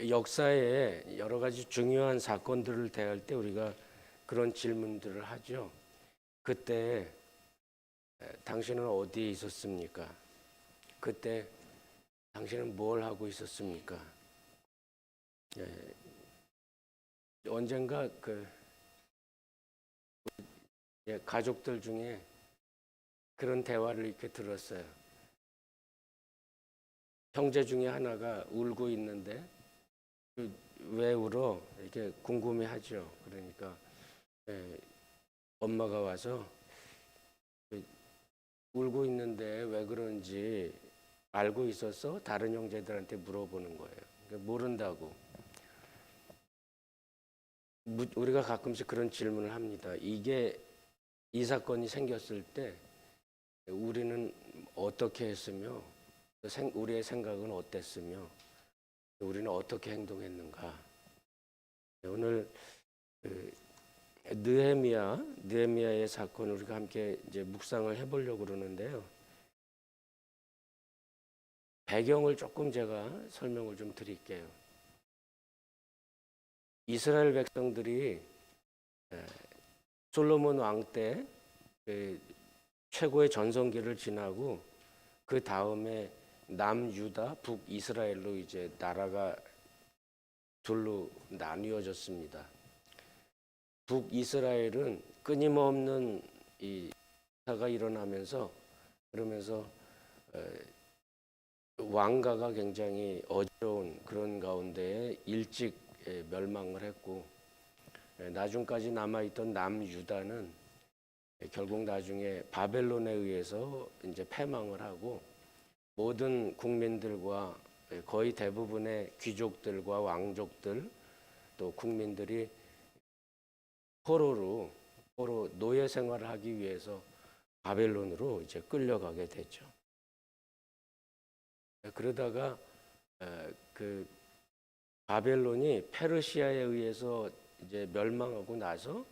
역사에 여러 가지 중요한 사건들을 대할 때 우리가 그런 질문들을 하죠. 그때 당신은 어디에 있었습니까? 그때 당신은 뭘 하고 있었습니까? 예, 언젠가 가족들 중에 그런 대화를 이렇게 들었어요. 형제 중에 하나가 울고 있는데 왜 울어? 이렇게 궁금해하죠. 그러니까 엄마가 와서 울고 있는데 왜 그런지 알고 있었어? 다른 형제들한테 물어보는 거예요. 그러니까 모른다고. 우리가 가끔씩 그런 질문을 합니다. 이 사건이 생겼을 때 우리는 어떻게 했으며 우리의 생각은 어땠으며 우리는 어떻게 행동했는가. 오늘 느헤미야의 사건을 우리가 함께 이제 묵상을 해보려고 그러는데요. 배경을 조금 제가 설명을 좀 드릴게요. 이스라엘 백성들이 솔로몬 왕 때 최고의 전성기를 지나고 그 다음에 남유다, 북이스라엘로 이제 나라가 둘로 나뉘어졌습니다. 북이스라엘은 끊임없는 이 사가 일어나면서 그러면서 왕가가 굉장히 어려운 그런 가운데 일찍 멸망을 했고 나중까지 남아있던 남유다는 결국 나중에 바벨론에 의해서 이제 패망을 하고 모든 국민들과 거의 대부분의 귀족들과 왕족들 또 국민들이 포로로 노예 생활을 하기 위해서 바벨론으로 이제 끌려가게 되죠. 그러다가 그 바벨론이 페르시아에 의해서 이제 멸망하고 나서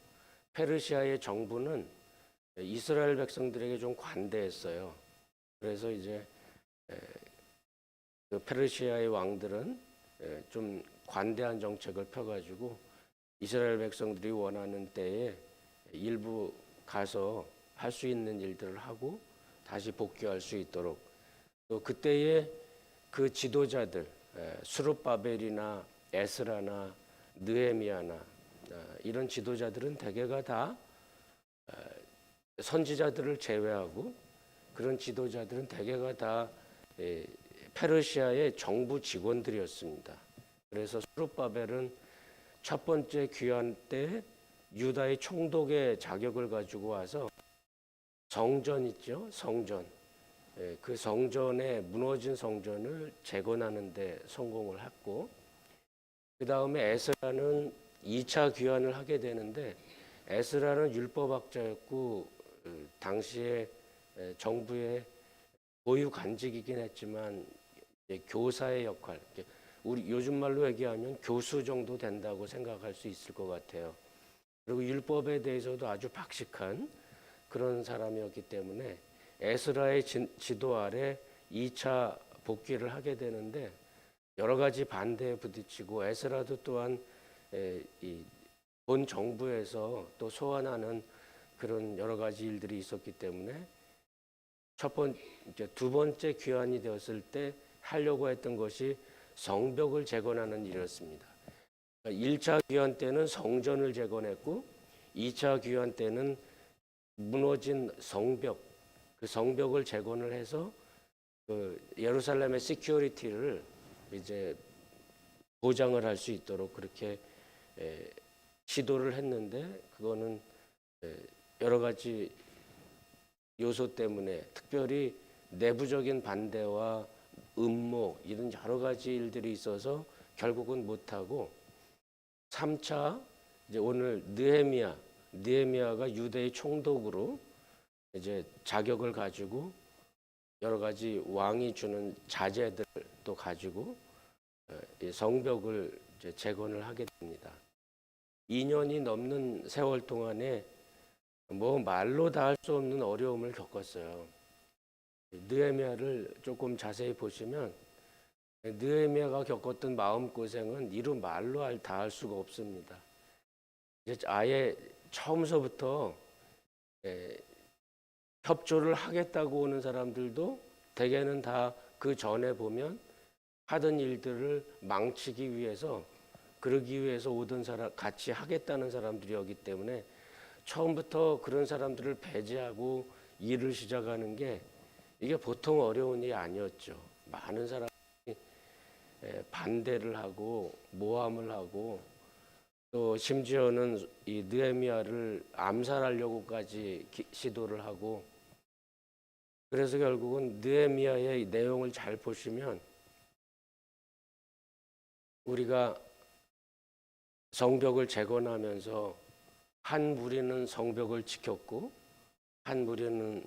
페르시아의 정부는 이스라엘 백성들에게 좀 관대했어요. 그래서 이제 그 페르시아의 왕들은 좀 관대한 정책을 펴가지고 이스라엘 백성들이 원하는 때에 일부 가서 할 수 있는 일들을 하고 다시 복귀할 수 있도록 또 그때의 그 지도자들 스룹바벨이나 에스라나 느헤미야나 이런 지도자들은 대개가 다 선지자들을 제외하고 그런 지도자들은 대개가 다 페르시아의 정부 직원들이었습니다. 그래서 스룹바벨은 첫 번째 귀환 때 유다의 총독의 자격을 가지고 와서 성전 있죠? 성전. 그 성전에 무너진 성전을 재건하는 데 성공을 했고 그 다음에 에스라는 2차 귀환을 하게 되는데 에스라는 율법학자였고 당시에 정부의 고유 관직이긴 했지만 교사의 역할, 우리 요즘 말로 얘기하면 교수 정도 된다고 생각할 수 있을 것 같아요. 그리고 율법에 대해서도 아주 박식한 그런 사람이었기 때문에 에스라의 지도 아래 2차 복귀를 하게 되는데 여러 가지 반대에 부딪히고 에스라도 또한 본 정부에서 또 소환하는 그런 여러 가지 일들이 있었기 때문에 두 번째 귀환이 되었을 때 하려고 했던 것이 성벽을 재건하는 일이었습니다. 1차 귀환 때는 성전을 재건했고 2차 귀환 때는 무너진 성벽, 그 성벽을 재건을 해서 그 예루살렘의 시큐리티를 이제 보장을 할 수 있도록 그렇게 시도를 했는데 그거는 여러 가지 요소 때문에 특별히 내부적인 반대와 음모 이런 여러 가지 일들이 있어서 결국은 못하고 3차 이제 오늘 느헤미야가 유대의 총독으로 이제 자격을 가지고 여러 가지 왕이 주는 자제들도 가지고 성벽을 이제 재건을 하게 됩니다. 2년이 넘는 세월 동안에 뭐 말로 다 할 수 없는 어려움을 겪었어요. 느헤미야를 조금 자세히 보시면 느헤미야가 겪었던 마음고생은 이루 말로 다 할 수가 없습니다. 이제 아예 처음서부터 협조를 하겠다고 오는 사람들도 대개는 다 그 전에 보면 하던 일들을 망치기 위해서, 그러기 위해서 오던 사람, 같이 하겠다는 사람들이었기 때문에 처음부터 그런 사람들을 배제하고 일을 시작하는 게 이게 보통 어려운 일이 아니었죠. 많은 사람이 반대를 하고 모함을 하고 또 심지어는 이 느헤미야를 암살하려고까지 시도를 하고, 그래서 결국은 느헤미야의 내용을 잘 보시면 우리가 성벽을 재건하면서 한 무리는 성벽을 지켰고 한 무리는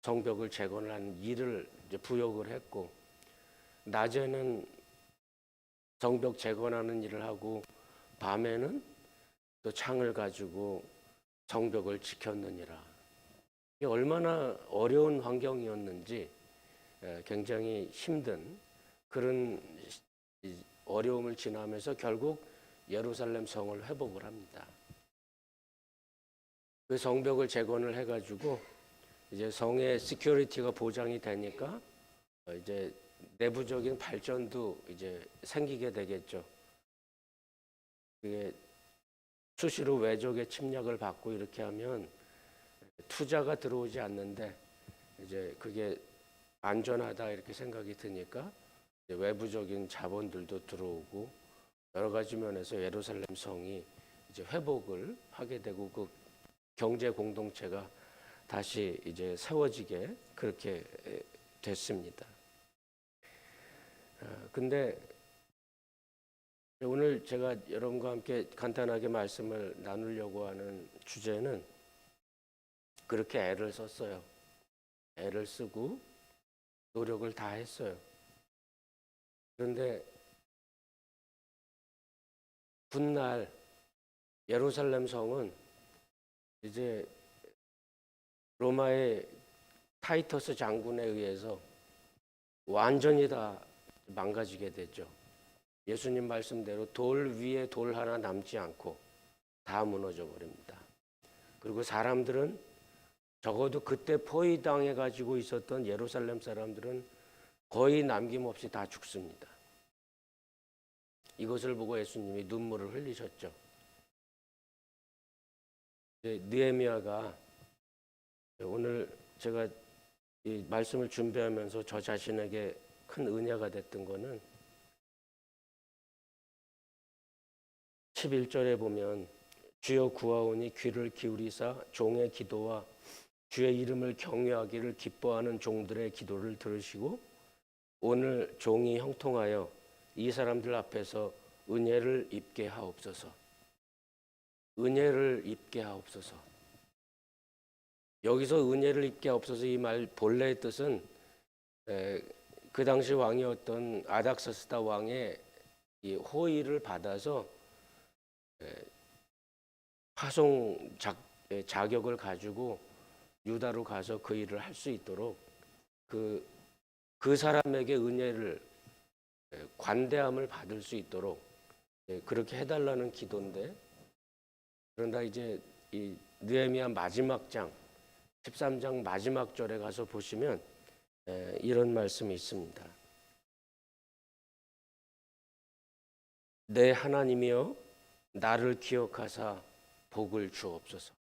성벽을 재건하는 일을 이제 부역을 했고, 낮에는 성벽 재건하는 일을 하고 밤에는 또 창을 가지고 성벽을 지켰느니라. 이게 얼마나 어려운 환경이었는지, 굉장히 힘든 그런 어려움을 지나면서 결국 예루살렘 성을 회복을 합니다. 그 성벽을 재건을 해가지고 이제 성의 시큐리티가 보장이 되니까 이제 내부적인 발전도 이제 생기게 되겠죠. 그게 수시로 외적의 침략을 받고 이렇게 하면 투자가 들어오지 않는데 이제 그게 안전하다 이렇게 생각이 드니까 이제 외부적인 자본들도 들어오고 여러 가지 면에서 예루살렘 성이 이제 회복을 하게 되고 그 경제 공동체가 다시 이제 세워지게 그렇게 됐습니다. 근데 오늘 제가 여러분과 함께 간단하게 말씀을 나누려고 하는 주제는 그렇게 애를 썼어요. 애를 쓰고 노력을 다 했어요. 그런데 훗날 예루살렘 성은 이제 로마의 타이터스 장군에 의해서 완전히 다 망가지게 됐죠. 예수님 말씀대로 돌 위에 돌 하나 남지 않고 다 무너져 버립니다. 그리고 사람들은 적어도 그때 포위당해 가지고 있었던 예루살렘 사람들은 거의 남김없이 다 죽습니다. 이것을 보고 예수님이 눈물을 흘리셨죠. 느헤미야가 오늘 제가 이 말씀을 준비하면서 저 자신에게 큰 은혜가 됐던 거는 11절에 보면 주여 구하오니 귀를 기울이사 종의 기도와 주의 이름을 경외하기를 기뻐하는 종들의 기도를 들으시고 오늘 종이 형통하여 이 사람들 앞에서 은혜를 입게 하옵소서. 은혜를 입게 하옵소서. 여기서 은혜를 입게 하옵소서 이 말 본래의 뜻은 그 당시 왕이었던 아닥사스다 왕의 이 호의를 받아서 파송 자격을 가지고 유다로 가서 그 일을 할 수 있도록 그 사람에게 은혜를 관대함을 받을 수 있도록 그렇게 해달라는 기도인데, 그런데 이제 이 느헤미야 마지막 장 13장 마지막 절에 가서 보시면 이런 말씀이 있습니다. 내 하나님이여 나를 기억하사 복을 주옵소서.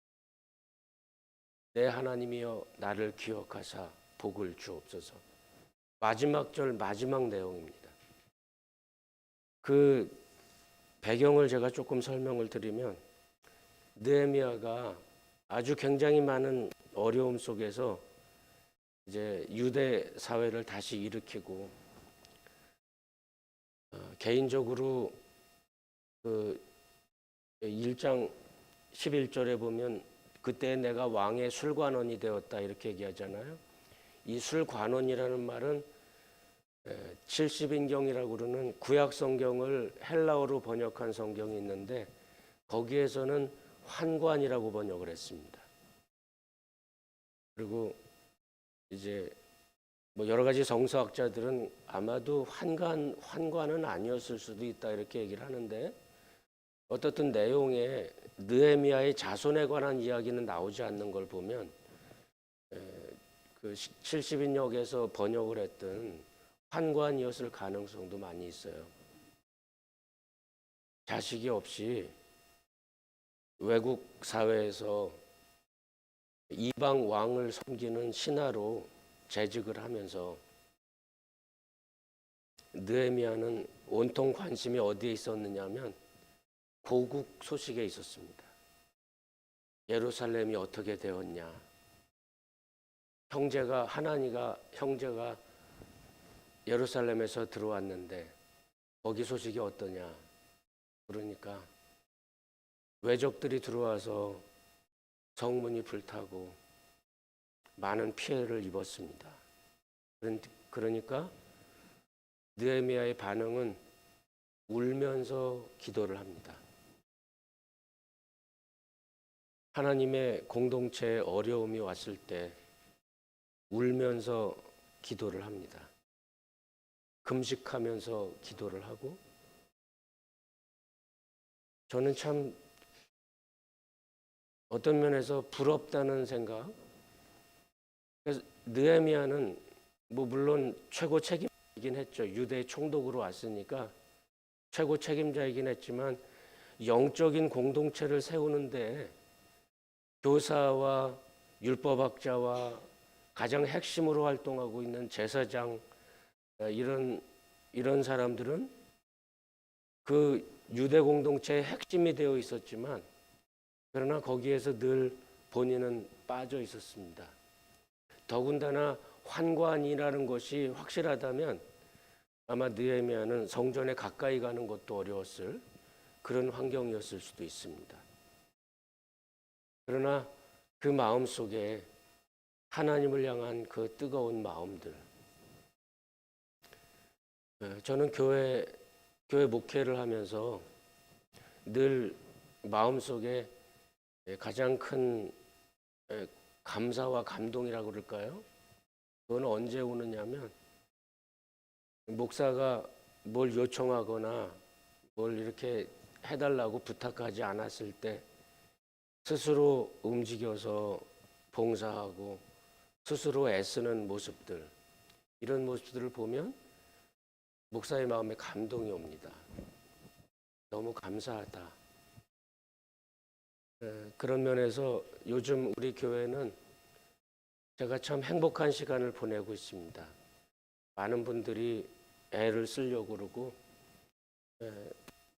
내 하나님이여 나를 기억하사 복을 주옵소서. 마지막 절 마지막 내용입니다. 그 배경을 제가 조금 설명을 드리면 느헤미야가 아주 굉장히 많은 어려움 속에서 이제 유대 사회를 다시 일으키고 개인적으로 그 1장 11절에 보면 그때 내가 왕의 술관원이 되었다 이렇게 얘기하잖아요. 이 술관원이라는 말은 70인경이라고 그러는 구약 성경을 헬라어로 번역한 성경이 있는데 거기에서는 환관이라고 번역을 했습니다. 그리고 이제 뭐 여러 가지 성서학자들은 아마도 환관은 아니었을 수도 있다 이렇게 얘기를 하는데 어떻든 내용에 느헤미야의 자손에 관한 이야기는 나오지 않는 걸 보면 그 70인역에서 번역을 했던 환관이었을 가능성도 많이 있어요. 자식이 없이 외국 사회에서 이방 왕을 섬기는 신하로 재직을 하면서 느헤미야는 온통 관심이 어디에 있었느냐면 고국 소식에 있었습니다. 예루살렘이 어떻게 되었냐, 형제가 예루살렘에서 들어왔는데 거기 소식이 어떠냐. 그러니까 외적들이 들어와서 성문이 불타고 많은 피해를 입었습니다. 그러니까 느헤미야의 반응은 울면서 기도를 합니다. 하나님의 공동체에 어려움이 왔을 때 울면서 기도를 합니다. 금식하면서 기도를 하고, 저는 참 어떤 면에서 부럽다는 생각. 그래서 느헤미야는 뭐 물론 최고 책임자이긴 했죠. 유대의 총독으로 왔으니까 최고 책임자이긴 했지만 영적인 공동체를 세우는데 교사와 율법학자와 가장 핵심으로 활동하고 있는 제사장, 이런 사람들은 그 유대 공동체의 핵심이 되어 있었지만 그러나 거기에서 늘 본인은 빠져 있었습니다. 더군다나 환관이라는 것이 확실하다면 아마 느헤미야는 성전에 가까이 가는 것도 어려웠을 그런 환경이었을 수도 있습니다. 그러나 그 마음 속에 하나님을 향한 그 뜨거운 마음들, 저는 교회 목회를 하면서 늘 마음속에 가장 큰 감사와 감동이라고 그럴까요? 그건 언제 오느냐면 목사가 뭘 요청하거나 뭘 이렇게 해달라고 부탁하지 않았을 때 스스로 움직여서 봉사하고 스스로 애쓰는 모습들, 이런 모습들을 보면 목사의 마음에 감동이 옵니다. 너무 감사하다. 그런 면에서 요즘 우리 교회는 제가 참 행복한 시간을 보내고 있습니다. 많은 분들이 애를 쓰려고 그러고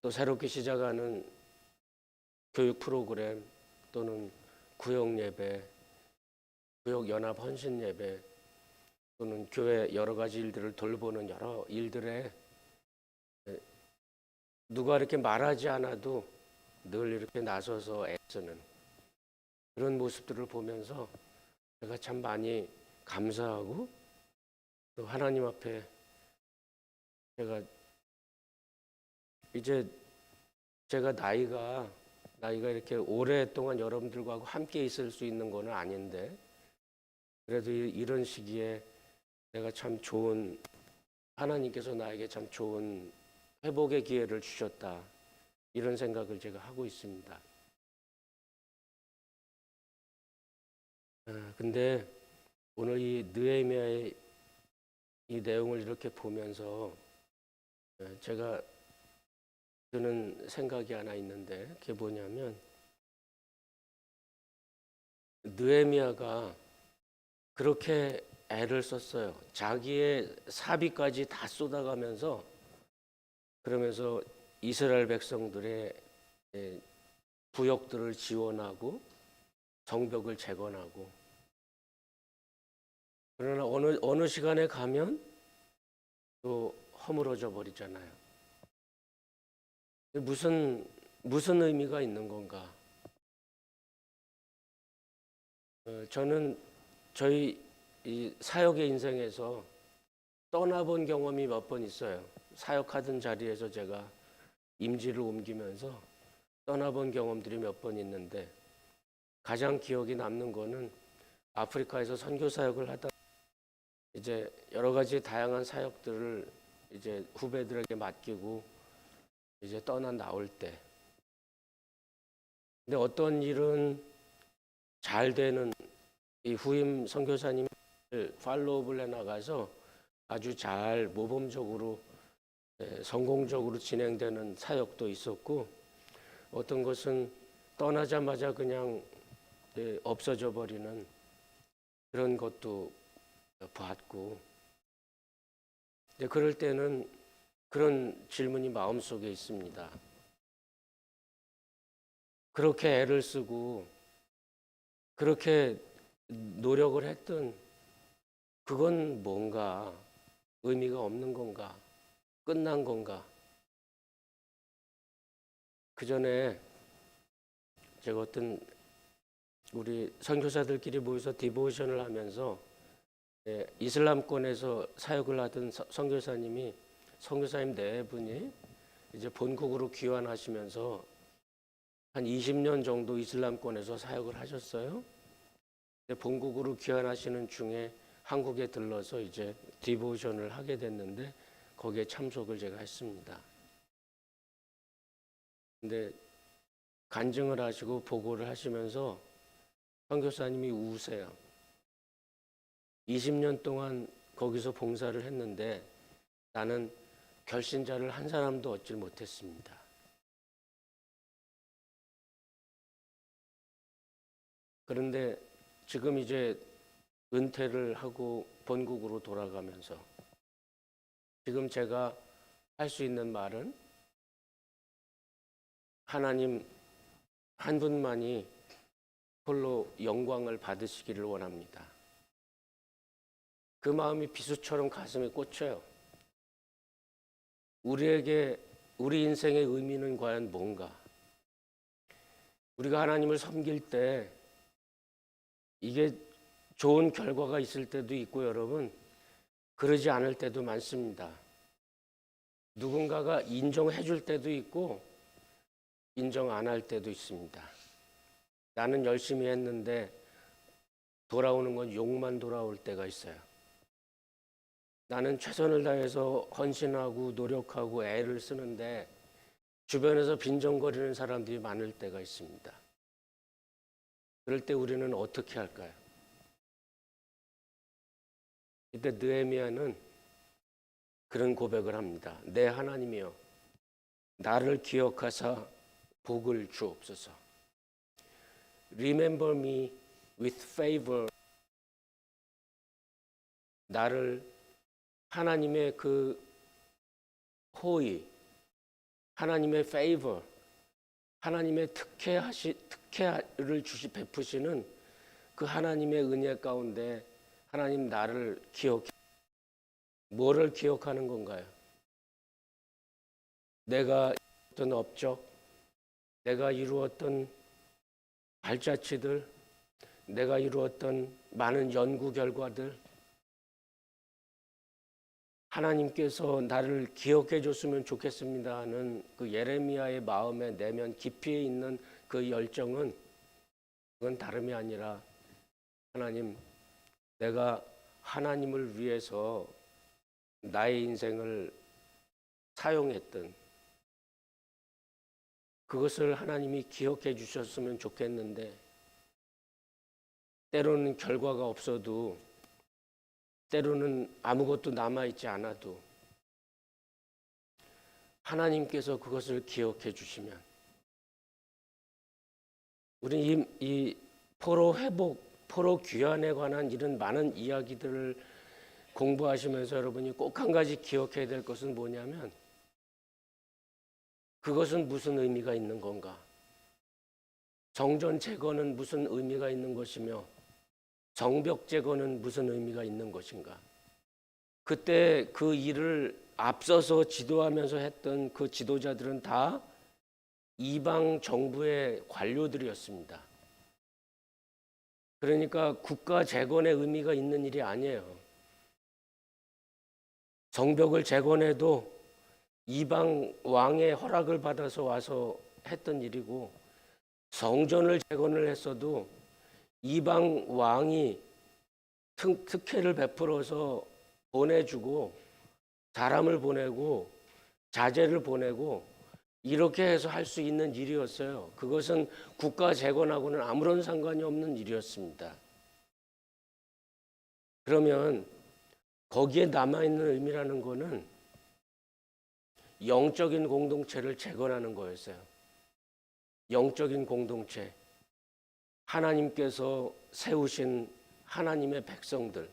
또 새롭게 시작하는 교육 프로그램 또는 구역 예배, 구역 연합 헌신 예배 또는 교회 여러 가지 일들을 돌보는 여러 일들에 누가 이렇게 말하지 않아도 늘 이렇게 나서서 애쓰는 그런 모습들을 보면서 제가 참 많이 감사하고 또 하나님 앞에 제가 이제 제가 나이가 이렇게 오랫동안 여러분들과 함께 있을 수 있는 건 아닌데 그래도 이런 시기에 내가 참 좋은, 하나님께서 나에게 참 좋은 회복의 기회를 주셨다, 이런 생각을 제가 하고 있습니다. 근데 오늘 이 느헤미야의 이 내용을 이렇게 보면서 제가 드는 생각이 하나 있는데 그게 뭐냐면 느헤미야가 그렇게 애를 썼어요. 자기의 사비까지 다 쏟아가면서 그러면서 이스라엘 백성들의 구역들을 지원하고 성벽을 재건하고, 그러나 어느 시간에 가면 또 허물어져 버리잖아요. 무슨 의미가 있는 건가? 저는 저희 이 사역의 인생에서 떠나본 경험이 몇 번 있어요. 사역하던 자리에서 제가 임지를 옮기면서 떠나본 경험들이 몇 번 있는데 가장 기억이 남는 거는 아프리카에서 선교 사역을 하다 이제 여러 가지 다양한 사역들을 이제 후배들에게 맡기고 이제 떠나 나올 때, 근데 어떤 일은 잘 되는 이 후임 선교사님을 팔로우업을 해나가서 아주 잘 모범적으로 성공적으로 진행되는 사역도 있었고, 어떤 것은 떠나자마자 그냥 없어져 버리는 그런 것도 봤고, 이제 그럴 때는 그런 질문이 마음속에 있습니다. 그렇게 애를 쓰고 그렇게 노력을 했던 그건 뭔가 의미가 없는 건가? 끝난 건가? 그 전에 제가 어떤 우리 선교사들끼리 모여서 디보션을 하면서 이슬람권에서 사역을 하던 선교사님 네 분이 이제 본국으로 귀환하시면서 한 20년 정도 이슬람권에서 사역을 하셨어요. 본국으로 귀환하시는 중에 한국에 들러서 이제 디보션을 하게 됐는데 거기에 참석을 제가 했습니다. 근데 간증을 하시고 보고를 하시면서 선교사님이 우세요. 20년 동안 거기서 봉사를 했는데 나는 결신자를 한 사람도 얻지 못했습니다. 그런데 지금 이제 은퇴를 하고 본국으로 돌아가면서 지금 제가 할 수 있는 말은 하나님 한 분만이 홀로 영광을 받으시기를 원합니다. 그 마음이 비수처럼 가슴에 꽂혀요. 우리에게 우리 인생의 의미는 과연 뭔가? 우리가 하나님을 섬길 때 이게 좋은 결과가 있을 때도 있고 여러분, 그러지 않을 때도 많습니다. 누군가가 인정해 줄 때도 있고 인정 안 할 때도 있습니다. 나는 열심히 했는데 돌아오는 건 욕만 돌아올 때가 있어요. 나는 최선을 다해서 헌신하고 노력하고 애를 쓰는데 주변에서 빈정거리는 사람들이 많을 때가 있습니다. 그럴 때 우리는 어떻게 할까요? 이때 느헤미야는 그런 고백을 합니다. 내 하나님이여, 나를 기억하사 복을 주옵소서. Remember me with favor. 나를 하나님의 그 호의, 하나님의 favor, 하나님의 특혜를 베푸시는 그 하나님의 은혜 가운데 하나님 나를 기억해. 뭐를 기억하는 건가요? 내가 어떤 업적, 내가 이루었던 발자취들, 내가 이루었던 많은 연구 결과들, 하나님께서 나를 기억해 줬으면 좋겠습니다 하는 그 예레미야의 마음에 내면 깊이에 있는 그 열정은 그건 다름이 아니라 하나님, 내가 하나님을 위해서 나의 인생을 사용했던 그것을 하나님이 기억해 주셨으면 좋겠는데 때로는 결과가 없어도 때로는 아무것도 남아있지 않아도 하나님께서 그것을 기억해 주시면 우리 이 포로 회복, 포로 귀환에 관한 이런 많은 이야기들을 공부하시면서 여러분이 꼭 한 가지 기억해야 될 것은 뭐냐면 그것은 무슨 의미가 있는 건가? 정전 제거는 무슨 의미가 있는 것이며 정벽 제거는 무슨 의미가 있는 것인가? 그때 그 일을 앞서서 지도하면서 했던 그 지도자들은 다 이방 정부의 관료들이었습니다. 그러니까 국가 재건의 의미가 있는 일이 아니에요. 성벽을 재건해도 이방 왕의 허락을 받아서 와서 했던 일이고, 성전을 재건을 했어도 이방 왕이 특혜를 베풀어서 보내주고 사람을 보내고 자재를 보내고 이렇게 해서 할 수 있는 일이었어요. 그것은 국가 재건하고는 아무런 상관이 없는 일이었습니다. 그러면 거기에 남아있는 의미라는 거는 영적인 공동체를 재건하는 거였어요. 영적인 공동체, 하나님께서 세우신 하나님의 백성들,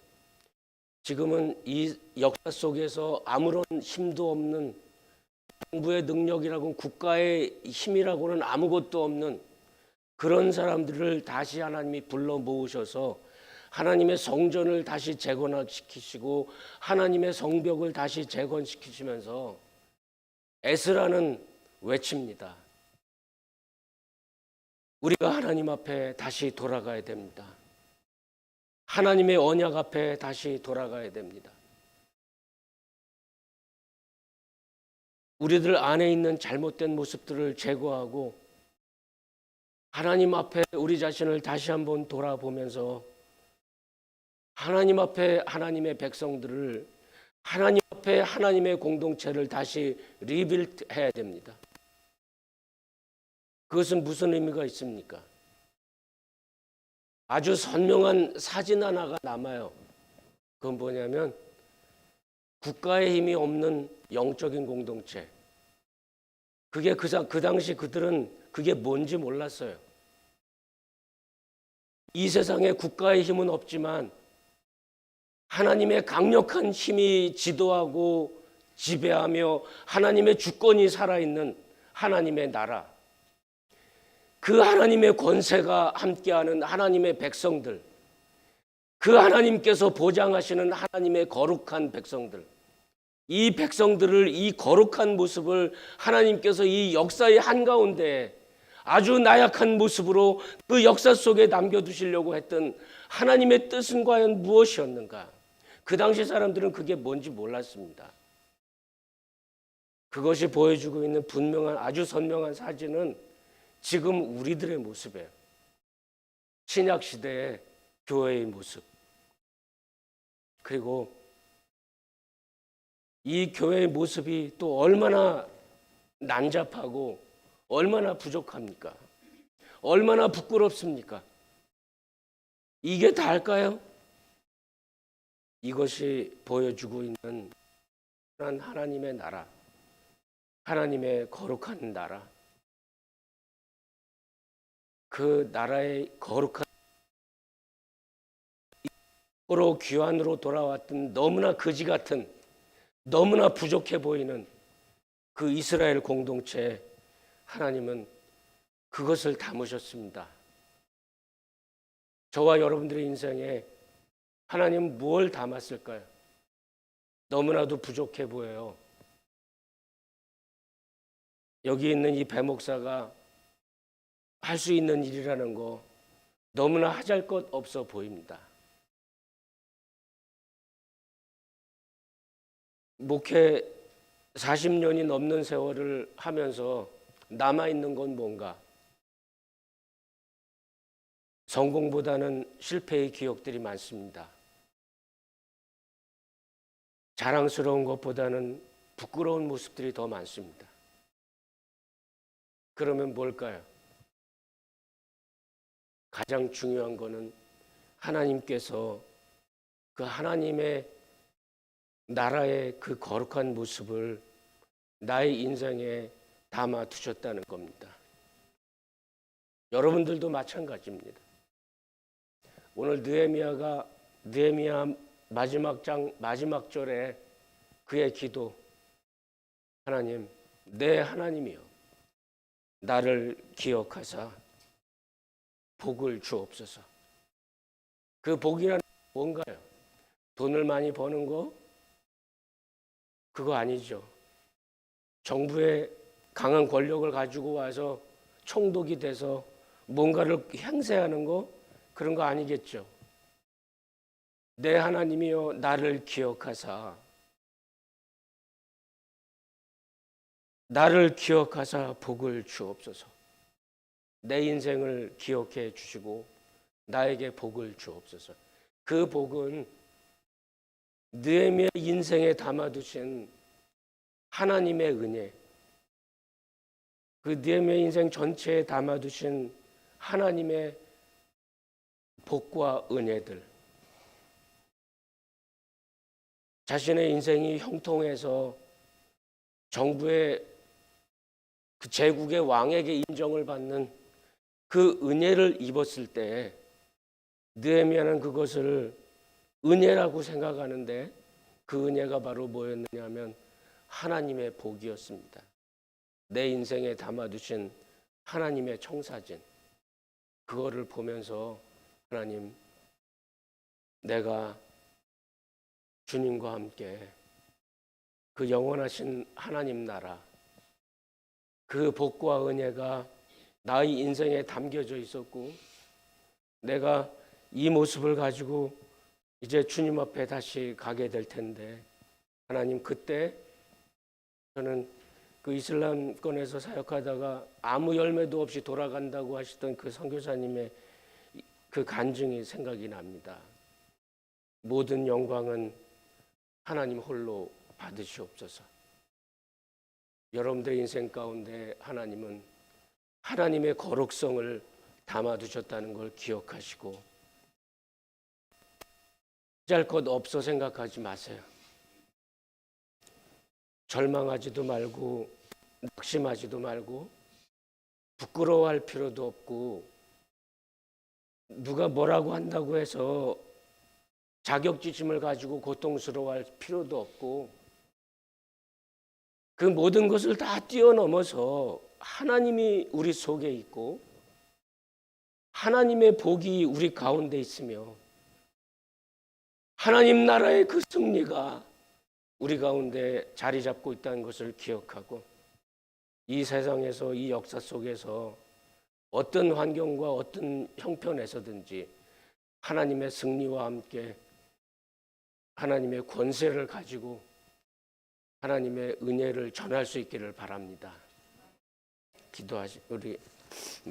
지금은 이 역사 속에서 아무런 힘도 없는, 정부의 능력이라고는, 국가의 힘이라고는 아무것도 없는 그런 사람들을 다시 하나님이 불러 모으셔서 하나님의 성전을 다시 재건시키시고 하나님의 성벽을 다시 재건시키시면서 에스라는 외칩니다. 우리가 하나님 앞에 다시 돌아가야 됩니다. 하나님의 언약 앞에 다시 돌아가야 됩니다. 우리들 안에 있는 잘못된 모습들을 제거하고 하나님 앞에 우리 자신을 다시 한번 돌아보면서 하나님 앞에 하나님의 백성들을, 하나님 앞에 하나님의 공동체를 다시 리빌드 해야 됩니다. 그것은 무슨 의미가 있습니까? 아주 선명한 사진 하나가 남아요. 그건 뭐냐면 국가의 힘이 없는 영적인 공동체. 그게 그 당시 그들은 그게 뭔지 몰랐어요. 이 세상에 국가의 힘은 없지만 하나님의 강력한 힘이 지도하고 지배하며 하나님의 주권이 살아있는 하나님의 나라, 그 하나님의 권세가 함께하는 하나님의 백성들, 그 하나님께서 보장하시는 하나님의 거룩한 백성들, 이 백성들을, 이 거룩한 모습을 하나님께서 이 역사의 한가운데 아주 나약한 모습으로 그 역사 속에 남겨두시려고 했던 하나님의 뜻은 과연 무엇이었는가? 그 당시 사람들은 그게 뭔지 몰랐습니다. 그것이 보여주고 있는 분명한, 아주 선명한 사진은 지금 우리들의 모습이에요. 신약 시대의 교회의 모습. 그리고 이 교회의 모습이 또 얼마나 난잡하고 얼마나 부족합니까? 얼마나 부끄럽습니까? 이게 다일까요? 이것이 보여주고 있는 하나님의 나라, 하나님의 거룩한 나라, 그 나라의 거룩한, 서로 귀환으로 돌아왔던 너무나 거지 같은, 너무나 부족해 보이는 그 이스라엘 공동체에 하나님은 그것을 담으셨습니다. 저와 여러분들의 인생에 하나님은 무엇을 담았을까요? 너무나도 부족해 보여요. 여기 있는 이 배 목사가 할 수 있는 일이라는 거 너무나 하잘 것 없어 보입니다. 목회 40년이 넘는 세월을 하면서 남아있는 건 뭔가? 성공보다는 실패의 기억들이 많습니다. 자랑스러운 것보다는 부끄러운 모습들이 더 많습니다. 그러면 뭘까요? 가장 중요한 거는 하나님께서 그 하나님의 나라의 그 거룩한 모습을 나의 인생에 담아 두셨다는 겁니다. 여러분들도 마찬가지입니다. 오늘 느헤미야 마지막 장 마지막 절에 그의 기도, 하나님, 내 하나님이여, 나를 기억하사 복을 주옵소서. 그 복이란 뭔가요? 돈을 많이 버는 거? 그거 아니죠. 정부의 강한 권력을 가지고 와서 총독이 돼서 뭔가를 행세하는 거? 그런 거 아니겠죠. 내 하나님이여, 나를 기억하사 복을 주옵소서. 내 인생을 기억해 주시고 나에게 복을 주옵소서. 그 복은 느헤미야 인생에 담아두신 하나님의 은혜, 그 느헤미야 인생 전체에 담아두신 하나님의 복과 은혜들, 자신의 인생이 형통해서 정부의 그 제국의 왕에게 인정을 받는 그 은혜를 입었을 때 느헤미야는 그것을 은혜라고 생각하는데 그 은혜가 바로 뭐였느냐 하면 하나님의 복이었습니다. 내 인생에 담아두신 하나님의 청사진, 그거를 보면서 하나님, 내가 주님과 함께 그 영원하신 하나님 나라, 그 복과 은혜가 나의 인생에 담겨져 있었고 내가 이 모습을 가지고 이제 주님 앞에 다시 가게 될 텐데 하나님, 그때 저는 그 이슬람권에서 사역하다가 아무 열매도 없이 돌아간다고 하시던 그 선교사님의 그 간증이 생각이 납니다. 모든 영광은 하나님 홀로 받으시옵소서. 여러분들의 인생 가운데 하나님은 하나님의 거룩성을 담아두셨다는 걸 기억하시고 짤 것 없어 생각하지 마세요. 절망하지도 말고 낙심하지도 말고 부끄러워할 필요도 없고 누가 뭐라고 한다고 해서 자격지심을 가지고 고통스러워할 필요도 없고 그 모든 것을 다 뛰어넘어서 하나님이 우리 속에 있고 하나님의 복이 우리 가운데 있으며 하나님 나라의 그 승리가 우리 가운데 자리 잡고 있다는 것을 기억하고 이 세상에서 이 역사 속에서 어떤 환경과 어떤 형편에서든지 하나님의 승리와 함께 하나님의 권세를 가지고 하나님의 은혜를 전할 수 있기를 바랍니다. 기도하시 우리